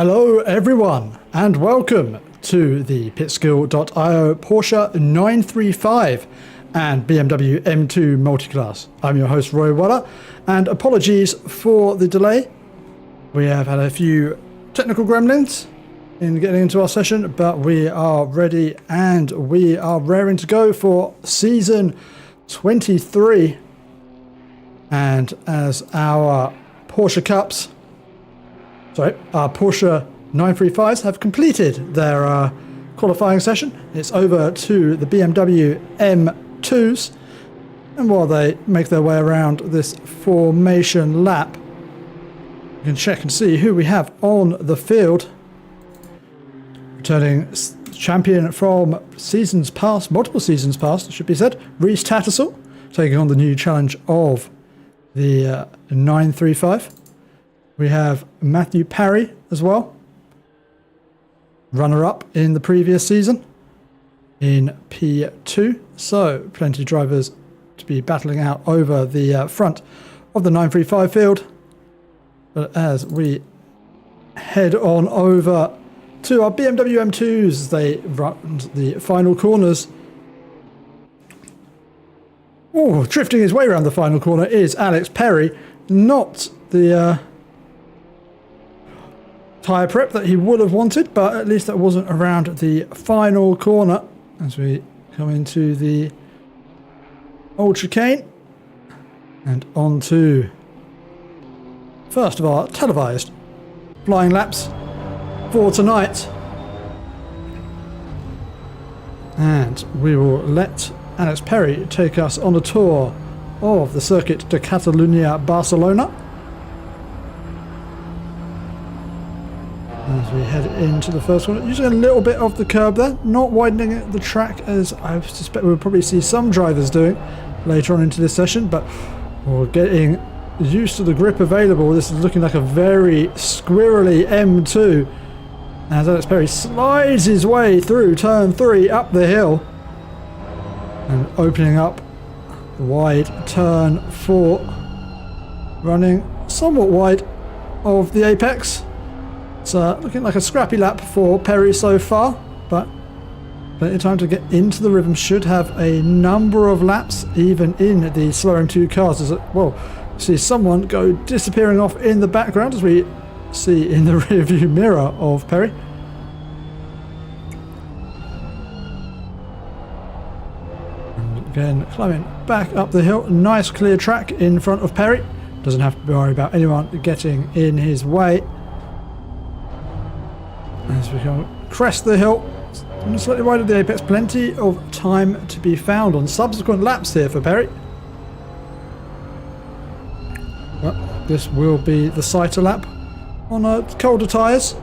Hello everyone and welcome to the Pitskill.io Porsche 935 and BMW M2 Multiclass. I'm your host Roy Waller and apologies for the delay. We have had a few technical gremlins in getting into our session, but we are ready and we are raring to go for season 23. And as our Porsche Cups, our Porsche 935s have completed their qualifying session. It's over to the BMW M2s, and while they make their way around this formation lap, you can check and see who we have on the field. Returning champion from seasons past, multiple seasons past, it should be said, Reese Tattersall, taking on the new challenge of the 935. We have Matthew Parry as well, runner-up in the previous season in P2. So plenty of drivers to be battling out over the front of the 935 field. But as we head on over to our BMW M2s, they run the final corners. Oh, drifting his way around the final corner is Alex Perry, not the tyre prep that he would have wanted, but at least that wasn't around the final corner as we come into the old chicane and on to first of our televised flying laps for tonight. And we will let Alex Perry take us on a tour of the Circuit de Catalunya, Barcelona. As we head into the first one, using a little bit of the curb there, not widening the track as I suspect we'll probably see some drivers doing later on into this session, but we're getting used to the grip available. This is looking like a very squirrely M2 as Alex Perry slides his way through turn 3 up the hill and opening up the wide turn 4, running somewhat wide of the apex. It's looking like a scrappy lap for Perry so far, but plenty of time to get into the rhythm. Should have a number of laps even in the slower M2 cars. As well, see someone go disappearing off in the background as we see in the rear view mirror of Perry. And again, climbing back up the hill. Nice clear track in front of Perry. Doesn't have to worry about anyone getting in his way. As we can crest the hill, slightly wide of the apex, plenty of time to be found on subsequent laps here for Perry. Well, this will be the sighter lap on colder tyres.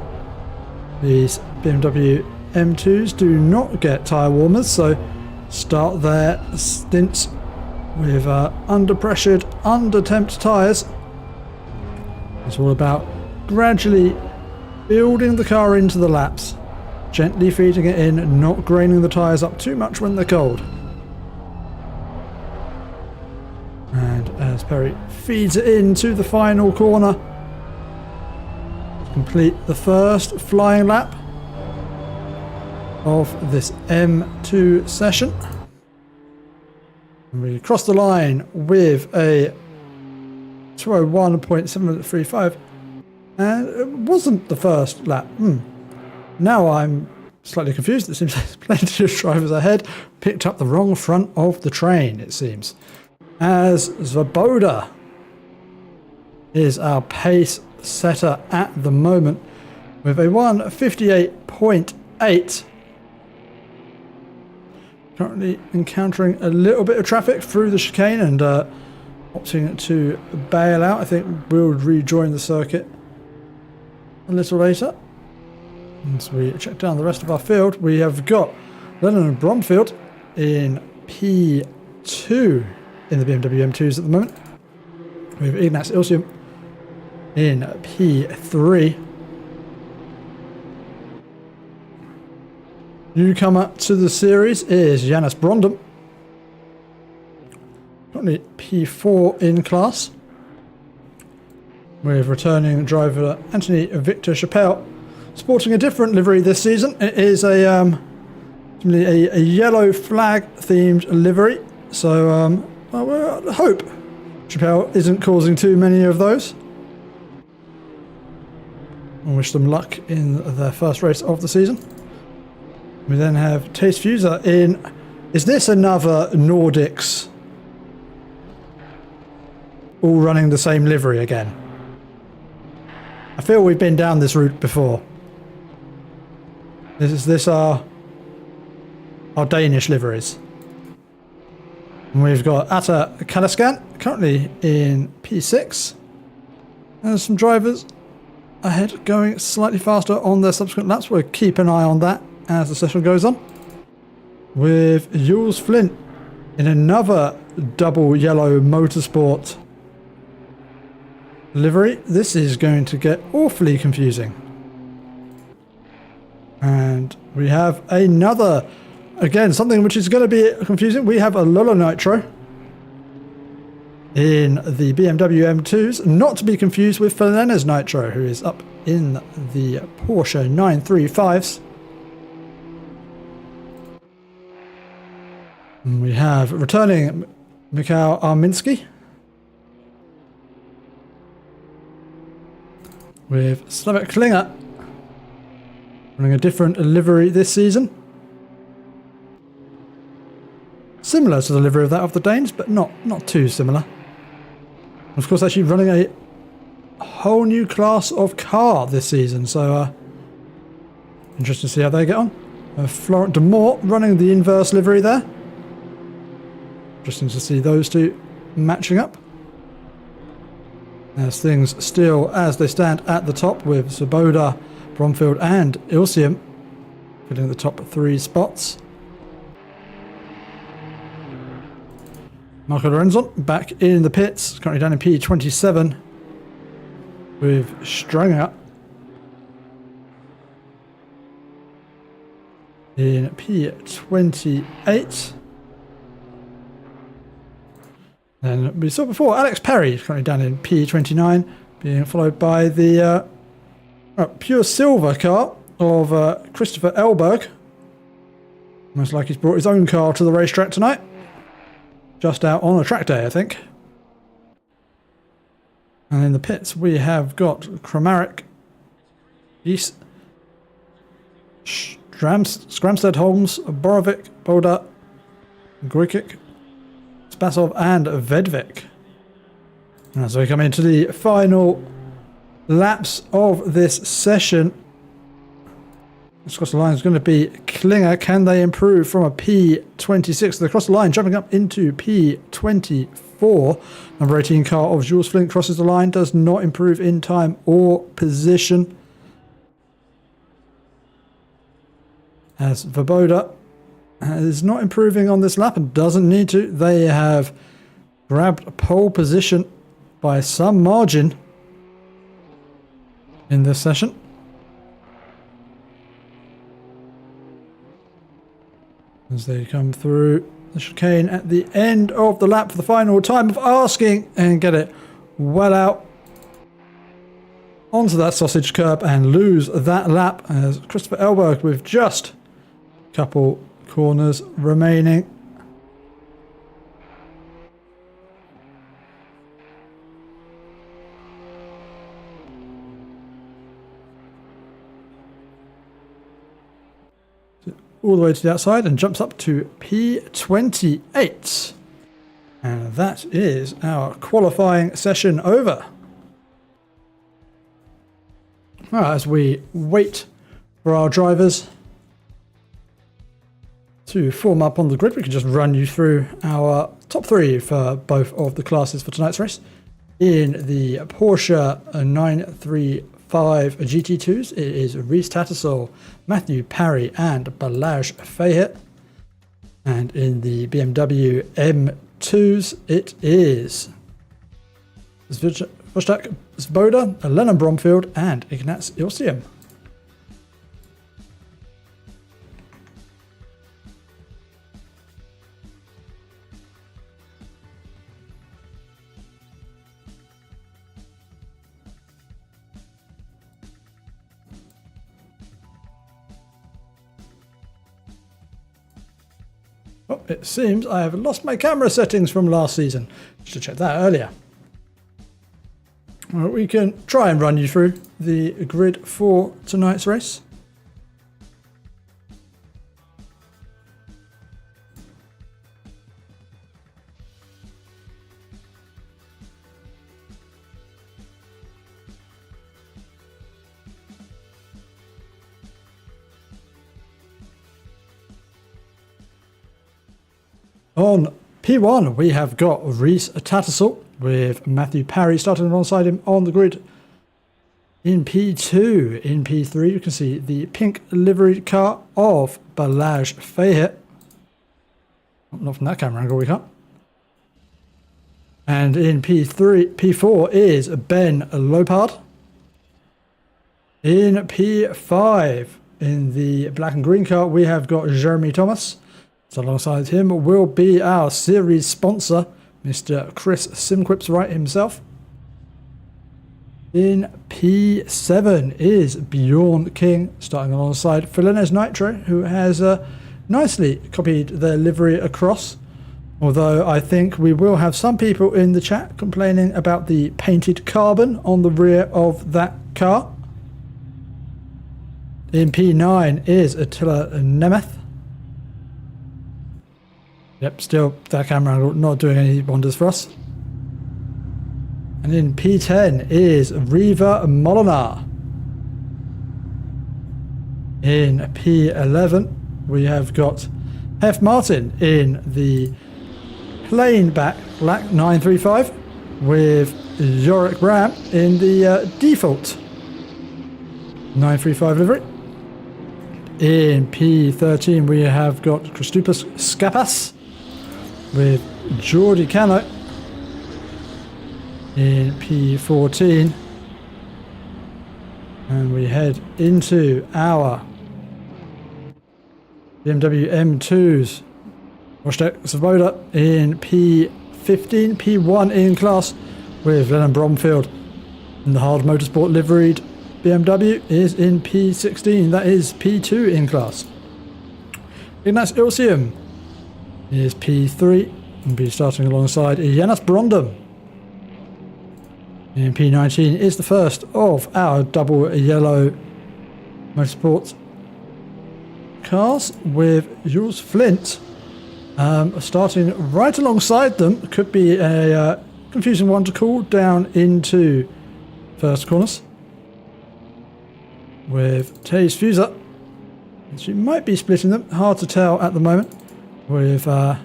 These BMW M2s do not get tyre warmers, so start their stints with under-pressured, under-temped tyres. It's all about gradually building the car into the laps, gently feeding it in, not graining the tyres up too much when they're cold. And as Perry feeds it into the final corner, complete the first flying lap of this M2 session. And we cross the line with a 201.735. And it wasn't the first lap. Now I'm slightly confused. It seems there's plenty of drivers ahead. Picked up the wrong front of the train, it seems. As Svoboda is our pace setter at the moment with a 1:58.8. Currently encountering a little bit of traffic through the chicane and opting to bail out. I think we'll rejoin the circuit a little later. As we check down the rest of our field, we have got Lennon and Bromfield in P2 in the BMW M2s at the moment. We have Ignaz Ilsium in P3. Newcomer to the series is Janus Brondum, currently P4 in class. with returning driver Anthony Victor Chappelle sporting a different livery this season. It is a yellow flag themed livery. So I hope Chappelle isn't causing too many of those. I wish them luck in their first race of the season. We then have Taste Fuser in... Is this another Nordics all running the same livery again? I feel we've been down this route before. Is this our Danish liveries? And we've got Atta Kalaskan currently in P6. There's some drivers ahead going slightly faster on their subsequent laps. We'll keep an eye on that as the session goes on. With Jules Flint in another double yellow motorsport livery. This is going to get awfully confusing. And we have another, again, something which is going to be confusing. We have a Lolo Nitro in the BMW M2s, not to be confused with Falena's Nitro, who is up in the Porsche 935s. And we have returning Mikhail Arminsky with Slavik Klinger running a different livery this season. Similar to the livery of that of the Danes, but not too similar. And of course, actually running a whole new class of car this season, so interesting to see how they get on. Florent de Moor running the inverse livery there. Interesting to see those two matching up. As things still as they stand at the top with Svoboda, Bromfield and Ilsium filling the top 3 spots. Marco Lorenzo back in the pits, currently down in P27 with Stranger in P28. And we saw before Alex Perry currently down in P29, being followed by the pure silver car of Christopher Elberg. Most like he's brought his own car to the racetrack tonight. Just out on a track day, I think. And in the pits we have got Kramaric, East, Skramsted, Holmes, Borovic, Boda, Gojkic, Spasov and Vedvik. And so we come into the final laps of this session. Across the line is going to be Klinger. Can they improve from a P26? They're across the line, jumping up into P24. Number 18 car of Jules Flint crosses the line, does not improve in time or position. As Svoboda is not improving on this lap and doesn't need to. They have grabbed pole position by some margin in this session. As they come through the chicane at the end of the lap for the final time of asking and get it well out onto that sausage curb and lose that lap as Christopher Elberg with just a couple corners remaining. All the way to the outside and jumps up to P28. And that is our qualifying session over. Well, as we wait for our drivers to form up on the grid, we can just run you through our top 3 for both of the classes for tonight's race. In the Porsche 935 GT2s, it is Reece Tattersall, Matthew Parry and Balazs Feher. And in the BMW M2s, it is Vostok Svoboda, Lennon Bromfield and Ignaz Ilsium. Oh, it seems I have lost my camera settings from last season. Should check that earlier. Well, we can try and run you through the grid for tonight's race. On P1, we have got Reese Tattersall with Matthew Parry starting alongside him on the grid. In P2, in P3, you can see the pink liveried car of Balazs Feher. Not from that camera angle, we can't. And in P4 is Ben Lopard. In P5, in the black and green car, we have got Jeremy Thomas. So alongside him will be our series sponsor, Mr. Chris Simquips Wright himself. In P7 is Bjorn King, starting alongside Felinez Nitro, who has nicely copied their livery across. Although I think we will have some people in the chat complaining about the painted carbon on the rear of that car. In P9 is Attila Nemeth. Yep, still that camera angle not doing any wonders for us. And in P10 is Riva Molinar. In P11 we have got Hef Martin in the plain back black 935 with Yorick Bram in the default 935 livery. In P13 we have got Christopus Skapas with Jordi Cano. In P14, and we head into our BMW M2s. Wojtek Svoboda in P15, P1 in class with Lennon Bromfield. And the hard motorsport liveried BMW is in P16, that is P2 in class. Ignaz Ilsium is P3 and be starting alongside Janis Brondum. In P19 is the first of our double yellow motorsport cars with Jules Flint starting right alongside them. Could be a confusing one to call down into first corners with Taze Fuser. She might be splitting them, hard to tell at the moment, with Atta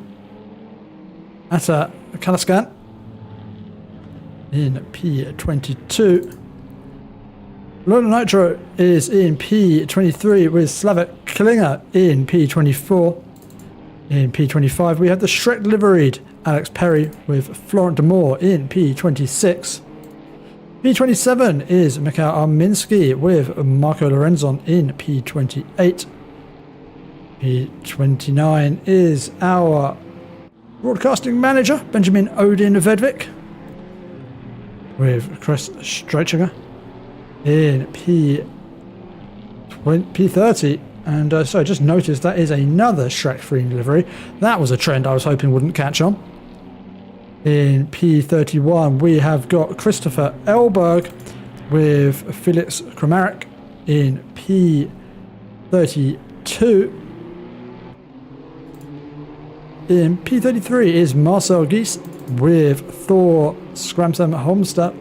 Kalaskan in P22. Lona Nitro is in P23 with Slavik Klinger in P24. In P25 we have the Shrek liveried Alex Perry with Florent de Moor in P26. P27 is Mikhail Arminsky with Marco Lorenzon in P28. P29 is our broadcasting manager Benjamin Odin Vedvik with Chris Streitchinger in P30. And so I just noticed that is another Shrek free livery. That was a trend I was hoping wouldn't catch on. In P31 we have got Christopher Elberg with Felix Kramarik in P32. In P33 is Marcel Gies with Thor Skramsam Holmstad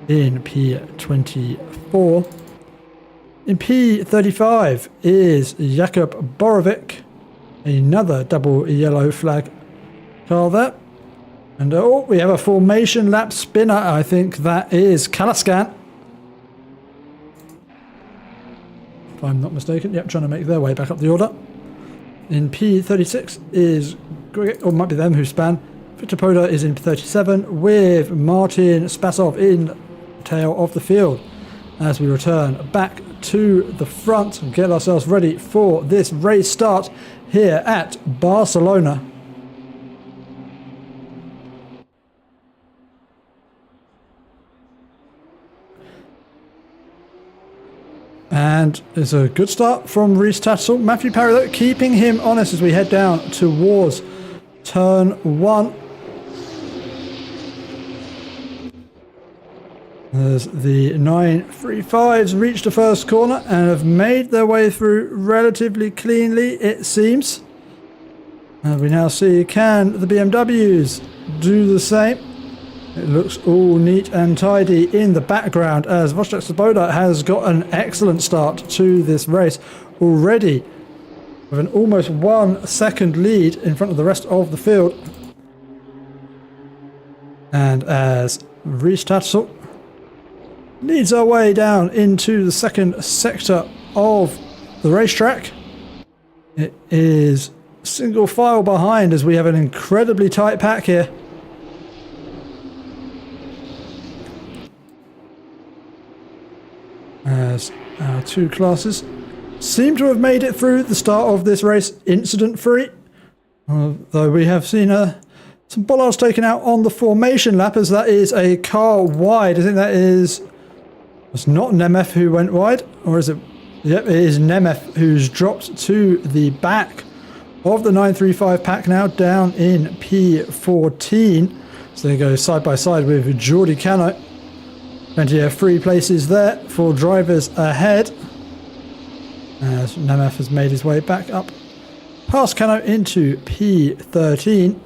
in P24. In P35 is Jakub Borovic, another double yellow flag car there. And we have a formation lap spinner. I think that is Kalaskan, if I'm not mistaken. Yep, trying to make their way back up the order. In P36 is, or it might be them who span. Victor Poda is in P37 with Martin Spasov in the tail of the field as we return back to the front and get ourselves ready for this race start here at Barcelona. And it's a good start from Reece Tattersall. Matthew Parry, though, keeping him honest as we head down towards turn 1. As the 935s reach the first corner and have made their way through relatively cleanly, it seems. And we now see, can the BMWs do the same? It looks all neat and tidy in the background as Wojciech Swoboda has got an excellent start to this race already with an almost 1 second lead in front of the rest of the field. And as Reece Tattersall leads our way down into the second sector of the racetrack, it is single file behind as we have an incredibly tight pack here. As our two classes seem to have made it through the start of this race incident-free, although we have seen some bollards taken out on the formation lap, as that is a car wide. I think that is... It's not Nemeth who went wide, or is it? Yep, it is Nemeth who's dropped to the back of the 935 pack now, down in P14. So they go side by side with Jordi Cano. Plenty of free places there for drivers ahead, as Nemeth has made his way back up past Cano into P13.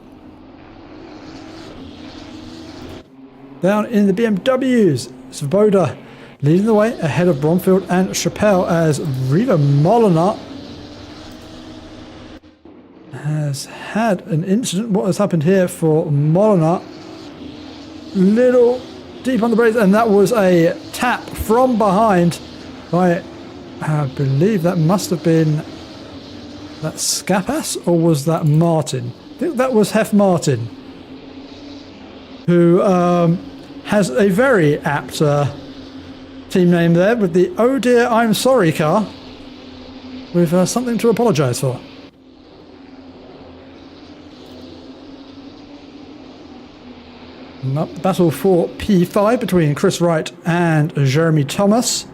Down in the BMWs, Swoboda leading the way ahead of Bromfield and Chappelle, as Riva Molina has had an incident. What has happened here for Molina? Little deep on the brakes, and that was a tap from behind by, I believe that must have been that Skapas, or was that Martin? I think that was Hef Martin, who has a very apt team name there with the "Oh dear, I'm sorry" car, with something to apologise for. Battle for P5 between Chris Wright and Jeremy Thomas.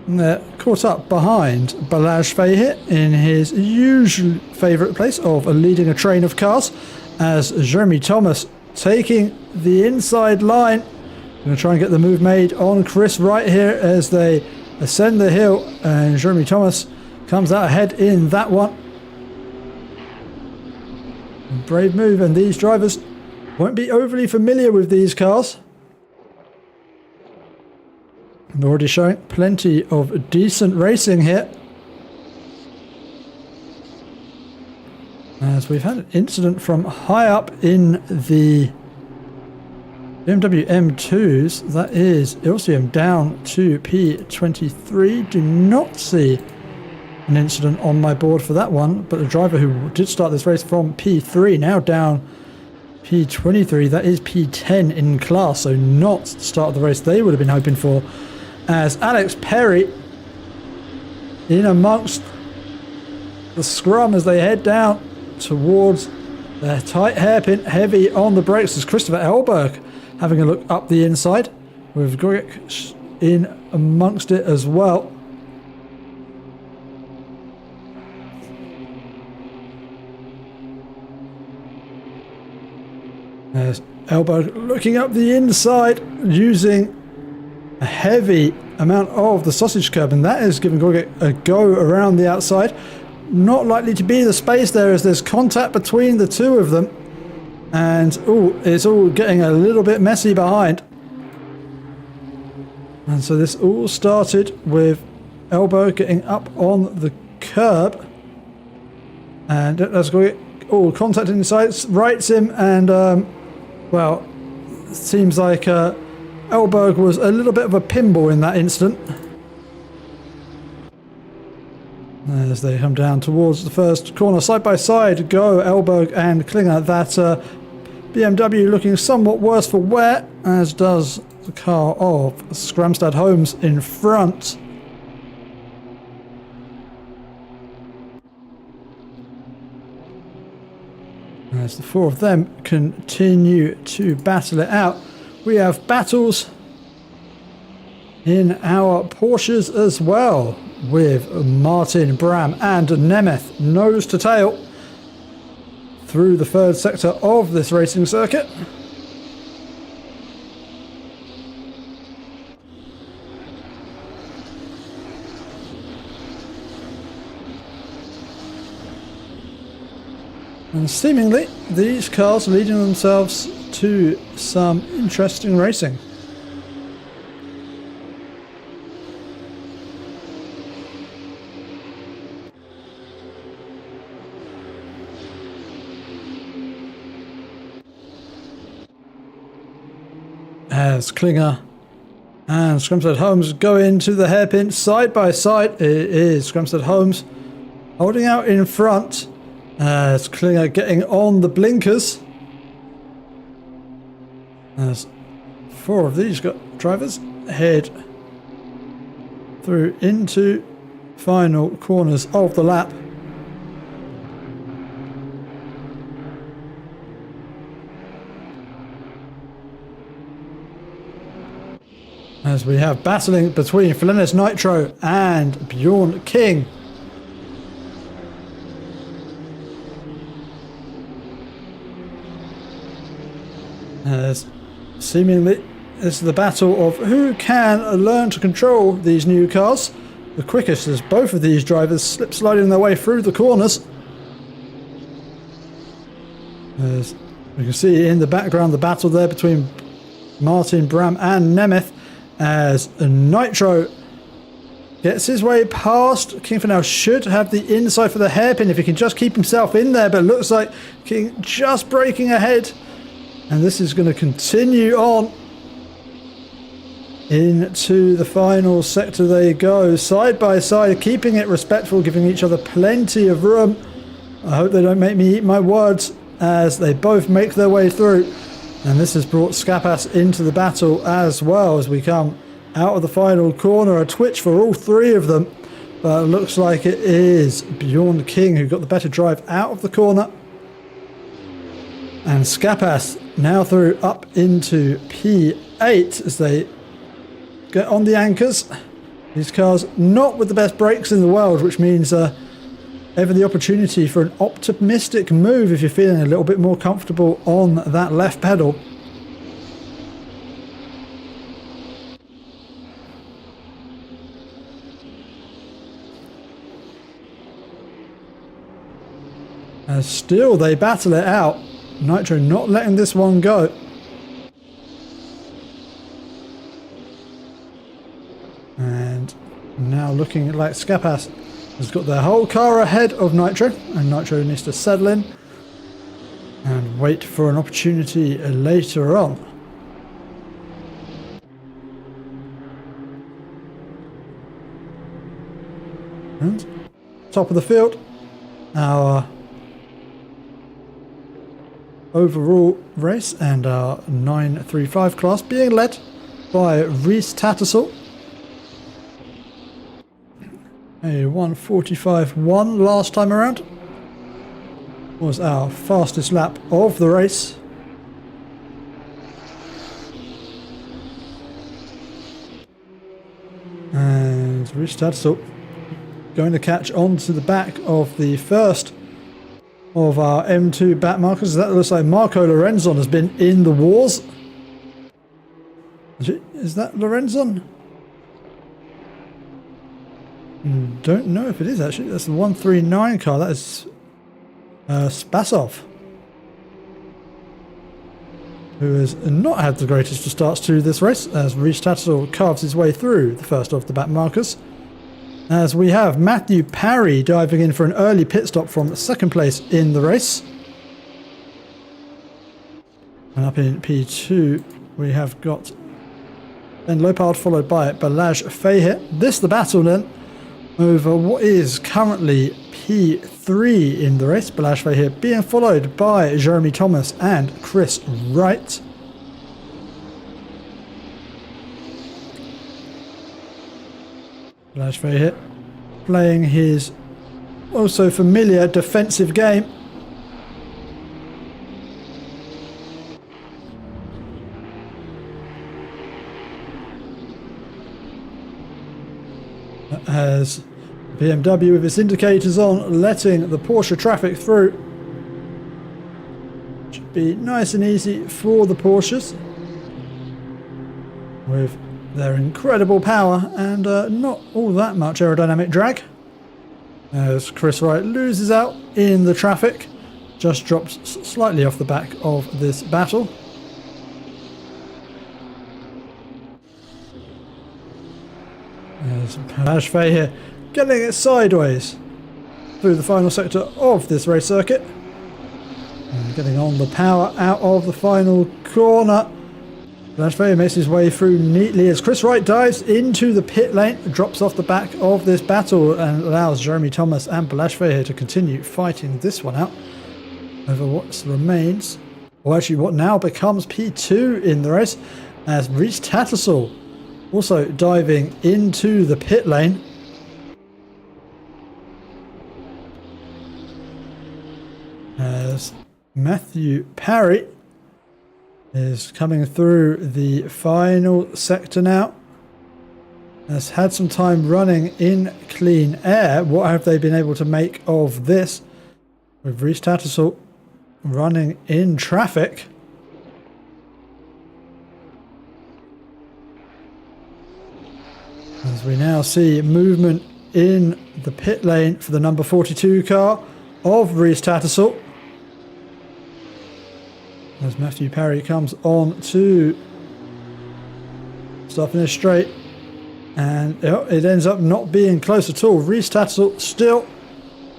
And they're caught up behind Balazs Fahey in his usual favourite place of leading a train of cars, as Jeremy Thomas taking the inside line. Going to try and get the move made on Chris Wright here as they ascend the hill, and Jeremy Thomas comes out ahead in that one. Brave move, and these drivers won't be overly familiar with these cars. I'm already showing plenty of decent racing here, as we've had an incident from high up in the BMW M2s. That is Ilsium down to P23. Do not see an incident on my board for that one, but the driver who did start this race from P3 now down P23. That is P10 in class, so not the start of the race they would have been hoping for, as Alex Perry in amongst the scrum as they head down towards their tight hairpin, heavy on the brakes, as Christopher Elberg having a look up the inside, with Greg in amongst it as well. There's Elberg looking up the inside, using a heavy amount of the sausage curb, and that is giving Greg a go around the outside. Not likely to be the space there, as there's contact between the two of them. And it's all getting a little bit messy behind. And so this all started with Elberg getting up on the curb. And that's going to get contact inside, rights him, and well, it seems like Elberg was a little bit of a pinball in that incident. As they come down towards the first corner, side by side go Elberg and Klinger. That BMW looking somewhat worse for wear, as does the car of Skramstad Holmes in front. As the four of them continue to battle it out, we have battles in our Porsches as well, with Martin, Bram and Nemeth nose to tail through the third sector of this racing circuit. And seemingly these cars are leading themselves to some interesting racing. As Klinger and Scrumstead Holmes go into the hairpin side by side. It is Scrumstead Holmes holding out in front as Klinger getting on the blinkers. As four of these drivers head through into final corners of the lap. As we have battling between Flenis Nitro and Bjorn King. As seemingly this is the battle of who can learn to control these new cars the quickest, as both of these drivers slip sliding their way through the corners. As we can see in the background the battle there between Martin, Bram and Nemeth, as Nitro gets his way past King. For now should have the inside for the hairpin if he can just keep himself in there, but it looks like King just breaking ahead, and this is going to continue on into the final sector. They go side by side, keeping it respectful, giving each other plenty of room. I hope they don't make me eat my words as they both make their way through. And this has brought Skapas into the battle as well as we come out of the final corner. A twitch for all three of them. But it looks like it is Bjorn King who got the better drive out of the corner. And Skapas now through up into P8 as they get on the anchors. These cars not with the best brakes in the world, which means ever the opportunity for an optimistic move if you're feeling a little bit more comfortable on that left pedal. As still they battle it out. Nitro not letting this one go. And now looking like Skapas has got their whole car ahead of Nitro, and Nitro needs to settle in and wait for an opportunity later on. And top of the field, our overall race and our 935 class being led by Reese Tattersall. A 1:45.1 last time around was our fastest lap of the race. And Rich Tattersall going to catch on to the back of the first of our M2 back markers. That looks like Marco Lorenzon has been in the wars. Is that Lorenzon? Don't know if it is actually. That's the 139 car. That is Spasov, who has not had the greatest of starts to this race, as Reese Tattersall carves his way through the first of the back markers. As we have Matthew Parry diving in for an early pit stop from second place in the race. And up in P2 we have got Ben Lopard followed by Balazs Feher. This the battle then over what is currently P3 in the race. Balazs Feher being followed by Jeremy Thomas and Chris Wright. Balazs Feher playing his also familiar defensive game. as BMW with its indicators on, letting the Porsche traffic through. Should be nice and easy for the Porsches with their incredible power and not all that much aerodynamic drag. As Chris Wright loses out in the traffic, just drops slightly off the back of this battle. As Balashfei here getting it sideways through the final sector of this race circuit. And getting on the power out of the final corner. Balashfei makes his way through neatly as Chris Wright dives into the pit lane, drops off the back of this battle and allows Jeremy Thomas and Balashfei here to continue fighting this one out over what remains, or actually what now becomes P2 in the race, as Rhys Tattersall also diving into the pit lane. As Matthew Parry is coming through the final sector now. Has had some time running in clean air. What have they been able to make of this? With Rhys Tattersall running in traffic. As we now see movement in the pit lane for the number 42 car of Rhys Tattersall. As Matthew Parry comes on to start finish straight, and it ends up not being close at all. Rhys Tattersall still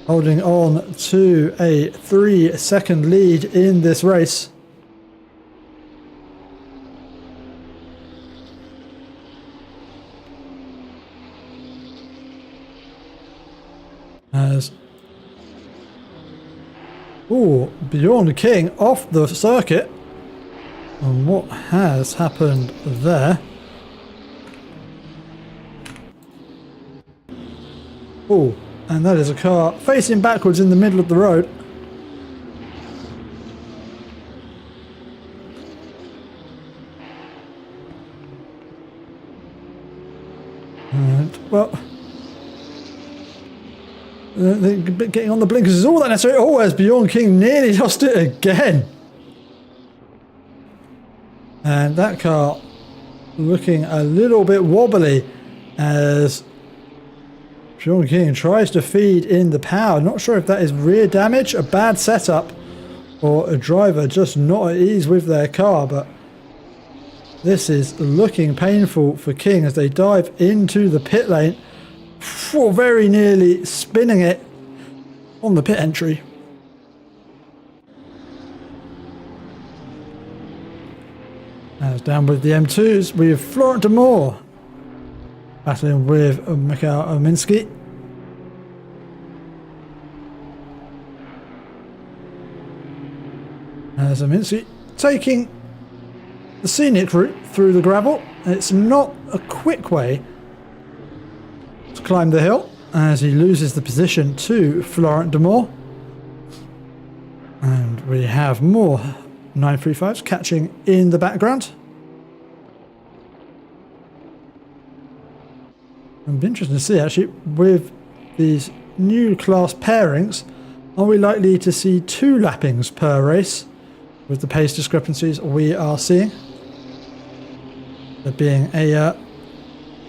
holding on to a 3-second lead in this race. As Bjorn King off the circuit. And what has happened there? And that is a car facing backwards in the middle of the road. And, well, getting on the blinkers is all that necessary. As Bjorn King nearly lost it again. And that car looking a little bit wobbly as Bjorn King tries to feed in the power. Not sure if that is rear damage, a bad setup, or a driver just not at ease with their car, but this is looking painful for King as they dive into the pit lane. Very nearly spinning it on the pit entry. As down with the M2s, we have Florent de Moor battling with Mikhail Ominski. As Ominski taking the scenic route through the gravel. It's not a quick way to climb the hill as he loses the position to Florent de Moor. And we have more 935s catching in the background. It'll be interesting to see actually with these new class pairings, are we likely to see 2 lappings per race with the pace discrepancies we are seeing? There being a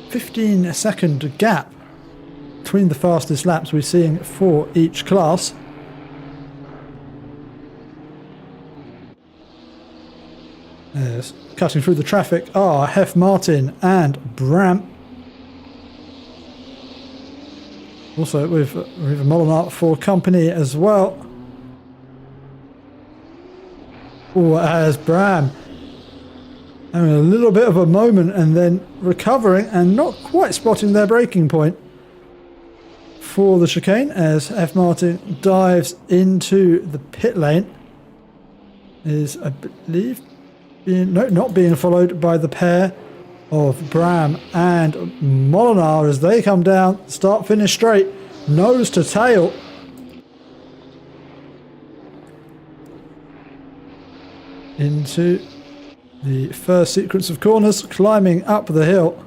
15-second gap between the fastest laps we're seeing for each class. Yes, cutting through the traffic are Hef Martin and Bram. Also with Molinart for company as well. As Bram having a little bit of a moment and then recovering and not quite spotting their braking point for the chicane as F. Martin dives into the pit lane. Is, I believe, not being followed by the pair of Bram and Molinar as they come down, start finish straight, nose to tail. Into the first sequence of corners, climbing up the hill.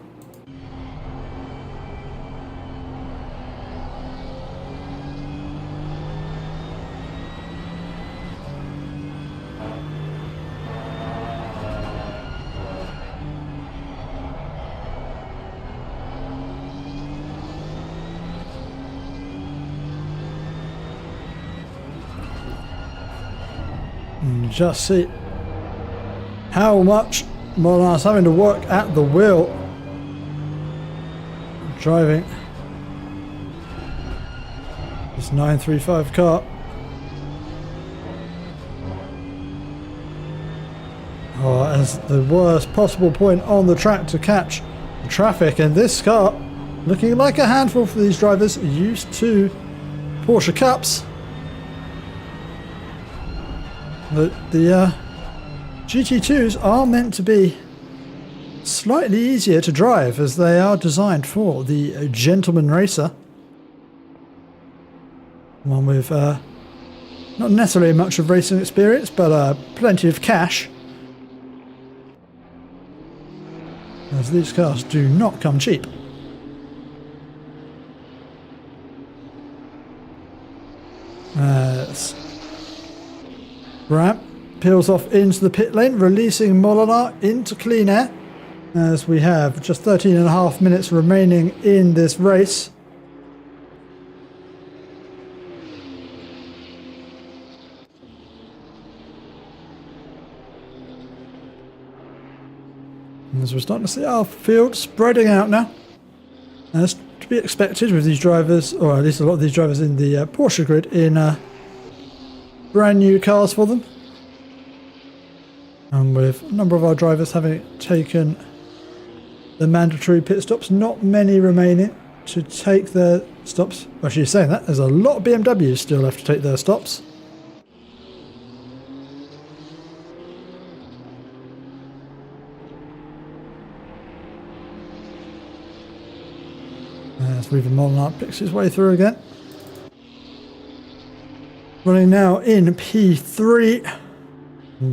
And just see how much Molinar's having to work at the wheel. Driving this 935 car. Oh, as the worst possible point on the track to catch the traffic, and this car looking like a handful for these drivers used to Porsche Cups. The GT2s are meant to be slightly easier to drive as they are designed for the gentleman racer. One with not necessarily much of racing experience, but plenty of cash. As these cars do not come cheap. Ramp peels off into the pit lane, releasing Molinar into clean air, as we have just 13.5 minutes remaining in this race. As we're starting to see our field spreading out now, as to be expected with these drivers, or at least a lot of these drivers in the Porsche grid, in brand new cars for them. And with a number of our drivers having taken the mandatory pit stops, not many remaining to take their stops. Actually, saying that, there's a lot of BMWs still left to take their stops. As Riva Molinar picks his way through again. Running now in P3.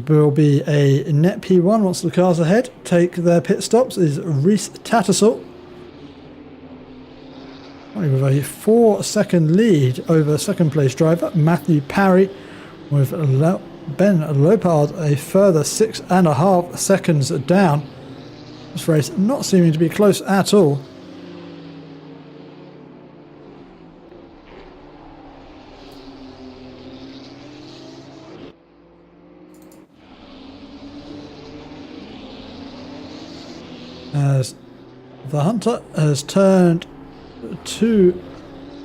Will be a net P1 once the cars ahead take their pit stops is Rhys Tattersall. With a 4-second lead over second place driver Matthew Parry, with Ben Lopard a further 6.5 seconds down. This race not seeming to be close at all. As the hunter has turned to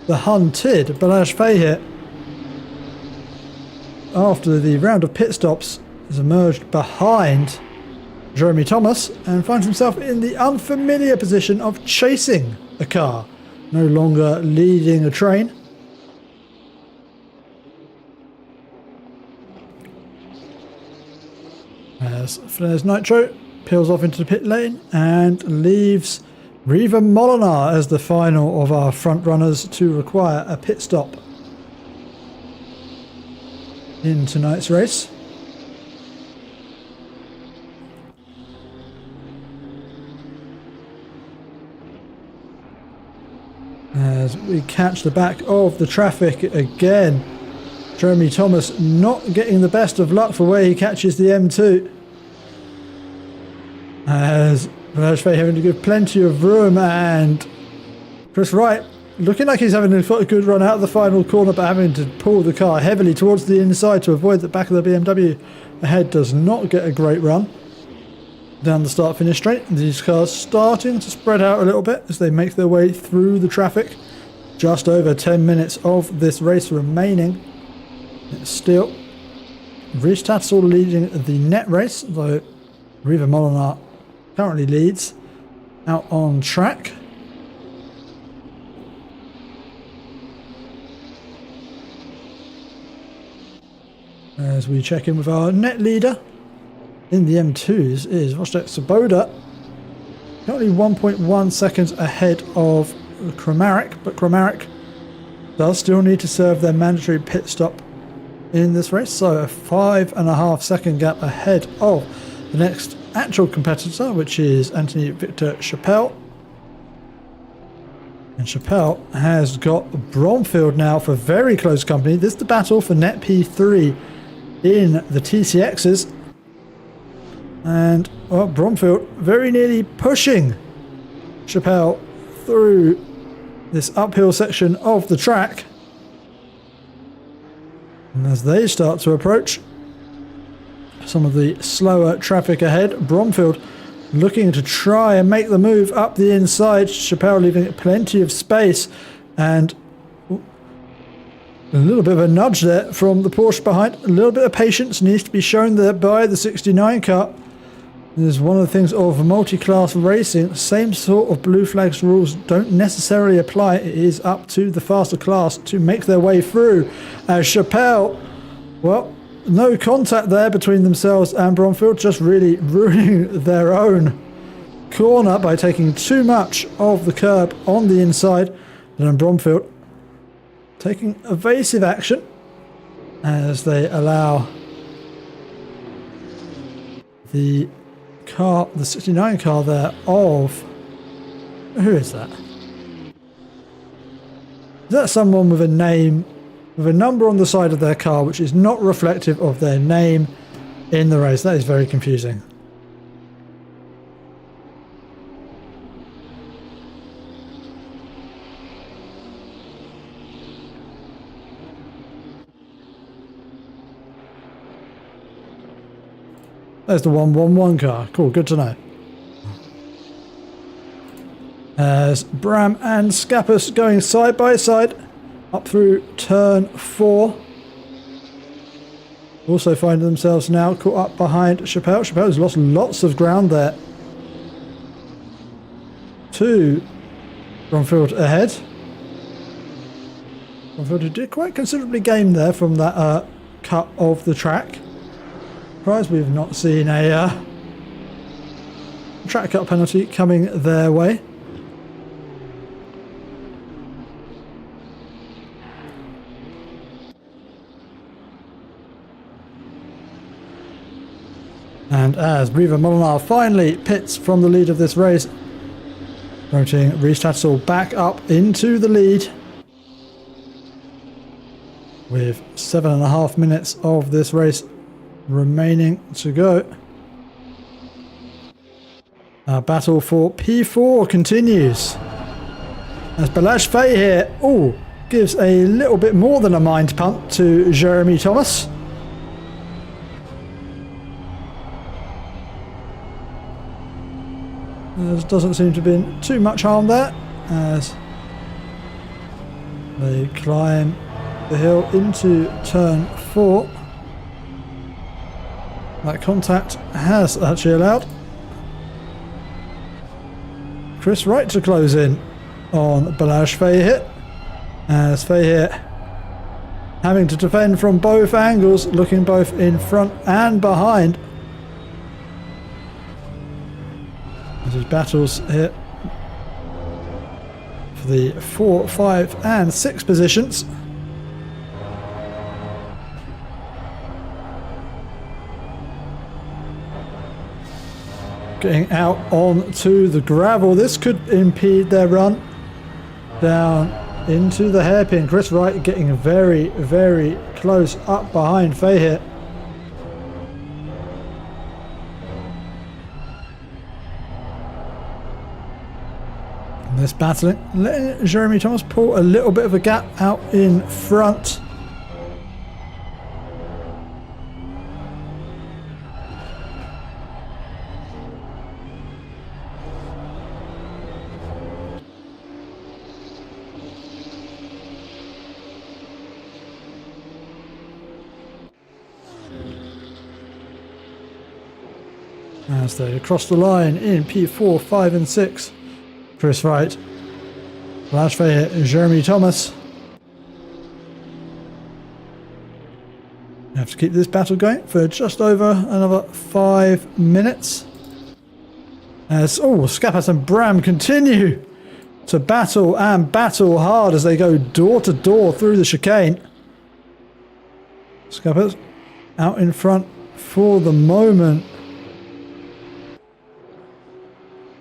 the hunted, Balazs Fahir, after the round of pit stops, has emerged behind Jeremy Thomas and finds himself in the unfamiliar position of chasing a car, no longer leading a train. As Flares Nitro peels off into the pit lane and leaves Riva Molinar as the final of our front runners to require a pit stop in tonight's race. As we catch the back of the traffic again, Jeremy Thomas not getting the best of luck for where he catches the M2. As Balazs Fahir having to give plenty of room, and Chris Wright looking like he's having a good run out of the final corner, but having to pull the car heavily towards the inside to avoid the back of the BMW ahead does not get a great run down the start-finish straight. These cars starting to spread out a little bit as they make their way through the traffic. Just over 10 minutes of this race remaining. It's still Rhys Tattersall leading the net race, though Riva Molinar currently leads out on track. As we check in with our net leader in the M2s is Wojtek Swoboda, currently 1.1 seconds ahead of Kramaric, but Kramaric does still need to serve their mandatory pit stop in this race, so a 5.5 second gap ahead of the next actual competitor, which is Anthony Victor Chappelle. And Chappelle has got Bromfield now for very close company. This is the battle for net P3 in the TCXs. And well, Bromfield very nearly pushing Chappelle through this uphill section of the track. And as they start to approach, some of the slower traffic ahead. Bromfield looking to try and make the move up the inside. Chappelle leaving plenty of space, and a little bit of a nudge there from the Porsche behind. A little bit of patience needs to be shown there by the 69 car. This is one of the things of multi-class racing. Same sort of blue flags rules don't necessarily apply. It is up to the faster class to make their way through. As Chappelle, well, no contact there between themselves and Bromfield, just really ruining their own corner by taking too much of the curb on the inside. And then Bromfield taking evasive action as they allow the 69 car there of... Who is that? Is that someone with a name, with a number on the side of their car which is not reflective of their name in the race? That is very confusing. There's the 111 car. Cool, good to know. As Bram and Scappas going side by side up through turn 4. Also find themselves now caught up behind Chappelle. Chappelle's lost lots of ground there. 2 Bromfield ahead. Bromfield did quite considerably gain there from that cut of the track. Surprised we've not seen a track cut penalty coming their way. And as Briva Molinar finally pits from the lead of this race, promoting Rhys Tattersall back up into the lead with 7.5 minutes of this race remaining to go. Our battle for P4 continues as Balazs Faye here gives a little bit more than a mind pump to Jeremy Thomas. There doesn't seem to have been too much harm there as they climb the hill into turn 4. That contact has actually allowed Chris Wright to close in on Balazs Faye, as Faye having to defend from both angles, looking both in front and behind. As his battles here for the 4, 5 and 6 positions. Getting out onto the gravel. This could impede their run down into the hairpin. Chris Wright getting very, very close up behind Faye here. And this battling, letting Jeremy Thomas pull a little bit of a gap out in front. As they cross the line in P4, 5 and 6. Chris Wright, Balazs Faye, Jeremy Thomas. Have to keep this battle going for just over another 5 minutes. As Scappas and Bram continue to battle and battle hard as they go door to door through the chicane. Scappas out in front for the moment.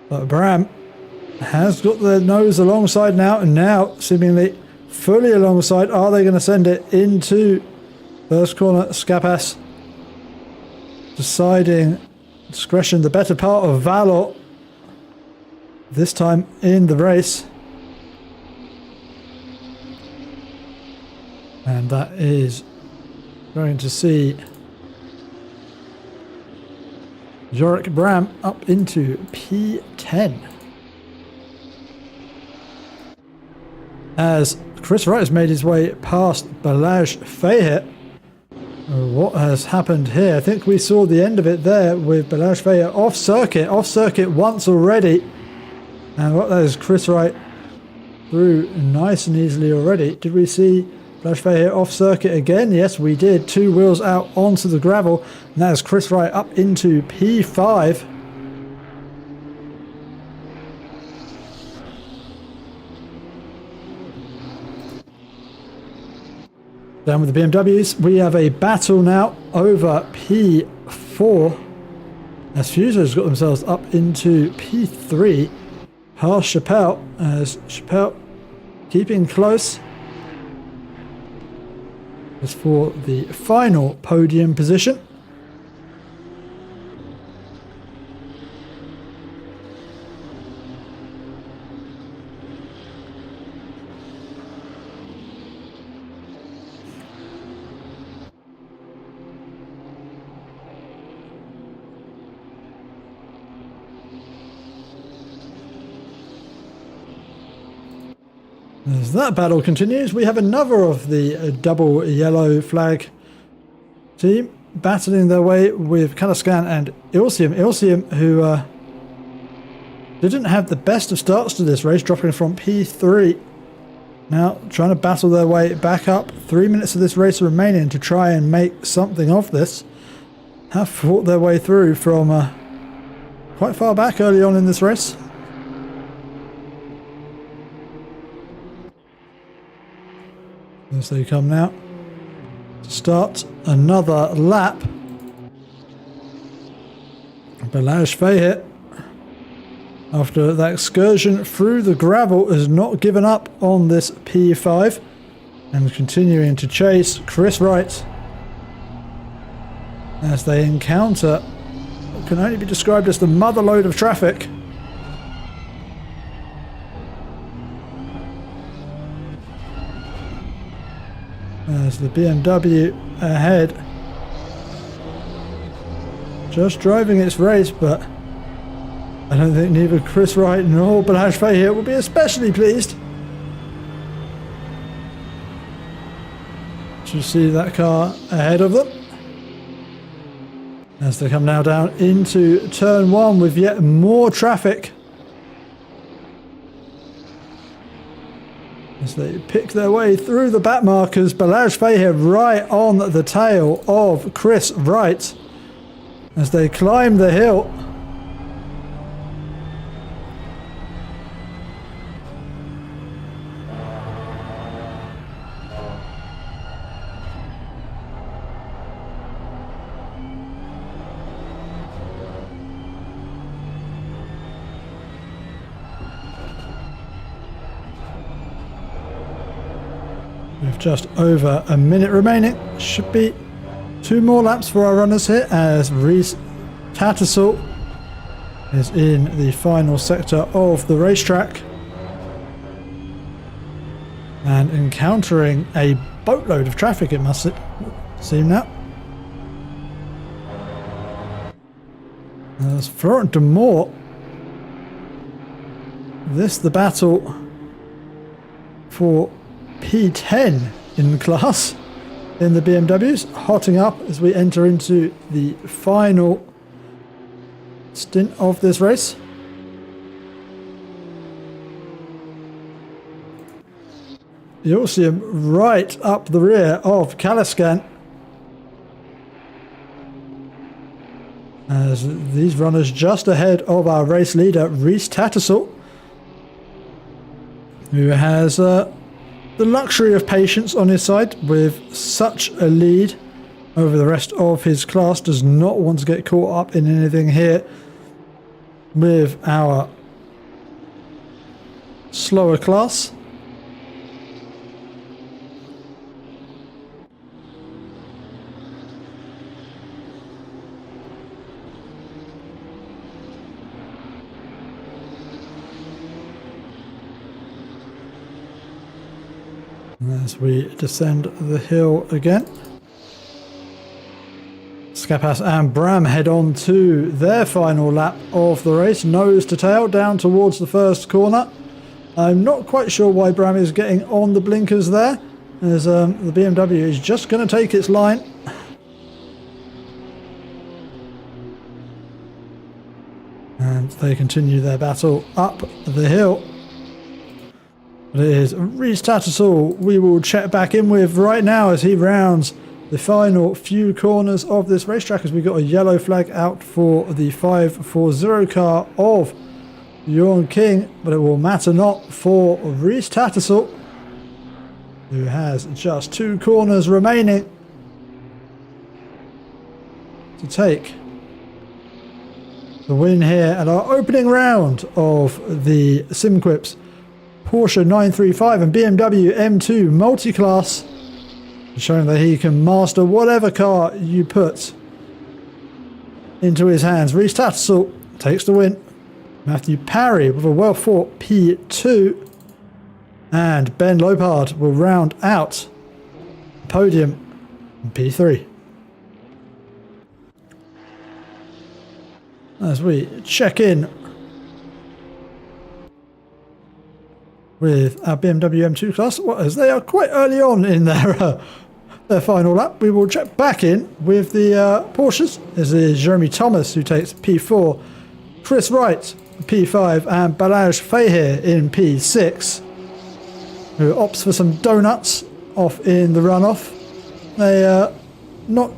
But Bram has got their nose alongside now, and now seemingly fully alongside. Are they going to send it into first corner? Scappas deciding discretion, the better part of valor this time in the race. And that is going to see Yorick Bram up into P10. As Chris Wright has made his way past Balazs Feher. What has happened here? I think we saw the end of it there with Balazs Feher off circuit once already. And what that is, Chris Wright through nice and easily already. Did we see Balazs Feher off circuit again? Yes, we did. 2 wheels out onto the gravel. And that is Chris Wright up into P5. Down with the BMWs, we have a battle now over P4 as Fuso's got themselves up into P3 past Chappelle, as Chappelle keeping close as for the final podium position. As that battle continues, we have another of the double yellow flag team battling their way with Kalaskan and Ilsium. Ilsium, who didn't have the best of starts to this race, dropping from P3. Now trying to battle their way back up. 3 minutes of this race remaining to try and make something of this. Have fought their way through from quite far back early on in this race. As they come now to start another lap. Balazs Feher, after that excursion through the gravel, has not given up on this P5 and continuing to chase Chris Wright as they encounter what can only be described as the mother lode of traffic. As the BMW ahead, just driving its race, but I don't think neither Chris Wright nor Balazs Feher will be especially pleased to see that car ahead of them. As they come now down into turn 1 with yet more traffic. As they pick their way through the back markers, Balazs Feher right on the tail of Chris Wright as they climb the hill. With just over a minute remaining, should be 2 more laps for our runners here as Reese Tattersall is in the final sector of the racetrack and encountering a boatload of traffic, it must seem now. As Florent de Moor, this the battle for P10 in class in the BMWs, hotting up as we enter into the final stint of this race. You'll see him right up the rear of Kalaskan as these runners just ahead of our race leader Reese Tattersall, who has the luxury of patience on his side with such a lead over the rest of his class. Does not want to get caught up in anything here with our slower class. As we descend the hill again, Skapas and Bram head on to their final lap of the race, nose to tail down towards the first corner. I'm not quite sure why Bram is getting on the blinkers there, as the BMW is just going to take its line. And they continue their battle up the hill. But it is Rhys Tattersall we will check back in with right now as he rounds the final few corners of this racetrack, as we got a yellow flag out for the 540 car of Jorn King, but it will matter not for Rhys Tattersall, who has just 2 corners remaining to take the win here at our opening round of the SimQuips Porsche 935 and BMW M2 Multiclass, showing that he can master whatever car you put into his hands. Rhys Tattersall takes the win. Matthew Parry with a well-fought P2. And Ben Lopard will round out the podium in P3. As we check in with our BMW M2 class, as they are quite early on in their final lap, we will check back in with the Porsches. This is Jeremy Thomas who takes P4, Chris Wright P5, and Balazs Fahir in P6, who opts for some donuts off in the runoff. They not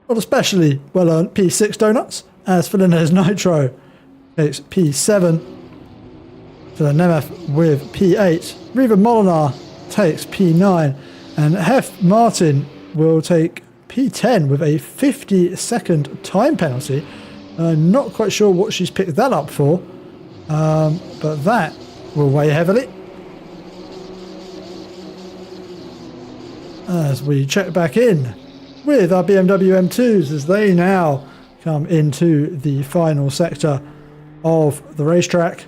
especially well earned P6 donuts, as Fernandez Nitro takes P7, to the Nemeth with P8. Riva Molinar takes P9, and Hef Martin will take P10 with a 50-second time penalty. Not quite sure what she's picked that up for, but that will weigh heavily. As we check back in with our BMW M2s, as they now come into the final sector of the racetrack.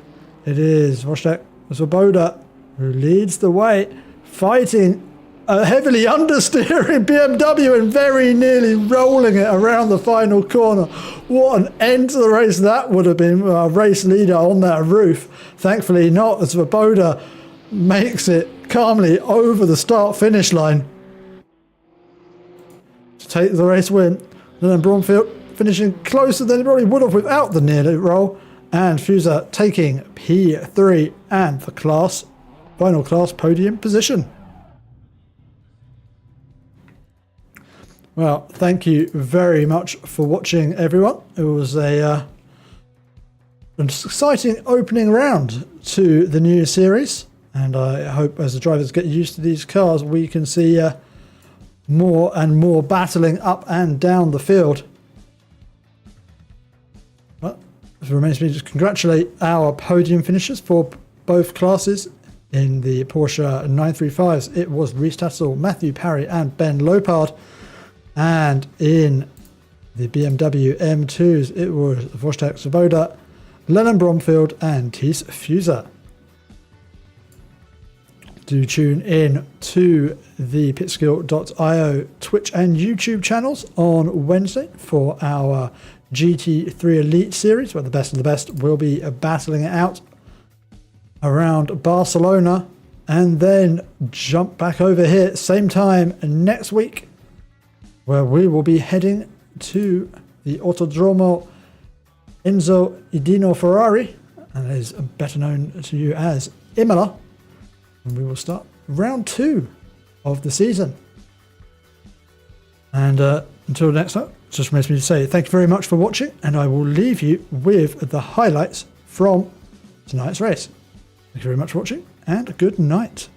It is Wojtek Swoboda who leads the way, fighting a heavily understeering BMW and very nearly rolling it around the final corner. What an end to the race that would have been. Our race leader on that roof. Thankfully not, as Swoboda makes it calmly over the start-finish line to take the race win. Then Bromfield finishing closer than he probably would have without the near roll, and Fuser taking P3 and the final class podium position. Well, thank you very much for watching, everyone. It was an exciting opening round to the new series, and I hope as the drivers get used to these cars, we can see more and more battling up and down the field. Well, it remains me to congratulate our podium finishers for both classes. In the Porsche 935s, it was Rhys Tattersall, Matthew Parry, and Ben Lopard. And in the BMW M2s, it was Wojtek Swoboda, Lennon Bromfield, and Thies Fuser. Do tune in to the pitskill.io Twitch and YouTube channels on Wednesday for our GT3 Elite series, where the best of the best will be battling it out around Barcelona, and then jump back over here same time next week, where we will be heading to the Autodromo Enzo Edino Ferrari, and is better known to you as Imola, and we will start round 2 of the season. And until next time, it just remains me to say thank you very much for watching, and I will leave you with the highlights from tonight's race. Thank you very much for watching, and good night.